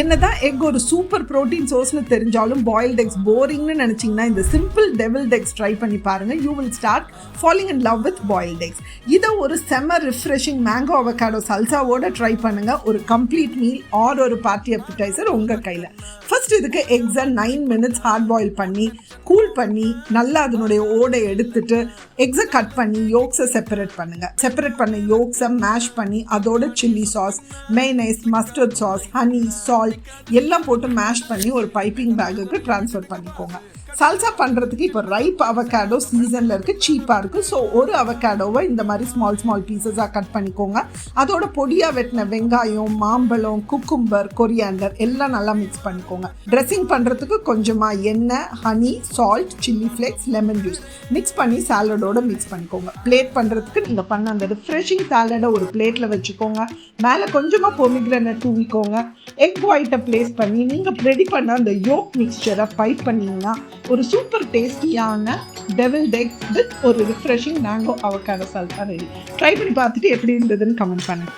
என்னதான் எக் ஒரு super protein சோர்ஸ்னு தெரிஞ்சாலும் பாயில்ட் எக்ஸ் போரிங்னு நினச்சிங்கன்னா இந்த சிம்பிள் டெவில்ட் எக்ஸ் ட்ரை பண்ணி பாருங்கள். You will start falling in love with boiled X. இதை ஒரு செம்ம ரிஃப்ரெஷிங் மேங்கோ அவகாடோ சல்சாவோட ட்ரை பண்ணுங்கள். ஒரு கம்ப்ளீட் மீல் ஆர் ஒரு பார்ட்டி அப்பிடைசர் உங்கள் கையில். ஃபர்ஸ்ட் இதுக்கு எக்ஸை 9 minutes ஹார்ட் பாயில் பண்ணி கூல் பண்ணி நல்லா அதனுடைய ஓடை எடுத்துட்டு எக்ஸை கட் பண்ணி யோக்ஸை செப்பரேட் பண்ணுங்கள். செப்பரேட் பண்ண யோக்ஸை மேஷ் பண்ணி அதோட chilli sauce, mayonnaise, mustard sauce, honey, salt எல்லாம் போட்டு மேஷ் பண்ணி ஒரு பைப்பிங் பேக்குக்கு ட்ரான்ஸ்ஃபர் பண்ணிக்கோங்க. சல்சா பண்ணுறதுக்கு இப்போ ரைப் அவகாடோ சீசனில் இருக்குது, சீப்பாக இருக்குது. ஸோ ஒரு அவகாடோவை இந்த மாதிரி ஸ்மால் பீசஸாக கட் பண்ணிக்கோங்க. அதோட பொடியாக வெட்டின வெங்காயம், மாம்பழம், குக்கும்பர், கொரியாண்டர் எல்லாம் நல்லா மிக்ஸ் பண்ணிக்கோங்க. ட்ரெஸ்ஸிங் பண்ணுறதுக்கு கொஞ்சமாக எண்ணெய், honey, salt, chilli flakes, lemon juice mix பண்ணி சாலடோட மிக்ஸ் பண்ணிக்கோங்க. பிளேட் பண்ணுறதுக்கு நீங்கள் பண்ண அந்த ரிஃப்ரெஷிங் சாலடை ஒரு பிளேட்டில் வச்சுக்கோங்க. மேலே கொஞ்சமாக பொமிக்ரனட் தூவிக்கோங்க. எக் ஒயிட்டை ப்ளேஸ் பண்ணி நீங்கள் ரெடி பண்ண அந்த யோக் மிக்சரை பைப் பண்ணிங்கன்னா ஒரு சூப்பர் டேஸ்டியான டெவில்ட் எக்ஸ் வித் ஒரு refreshing mango avocado சல்சா ready. Try பண்ணி பார்த்துட்டு எப்படி இருந்ததுன்னு கமெண்ட் பண்ணுங்க.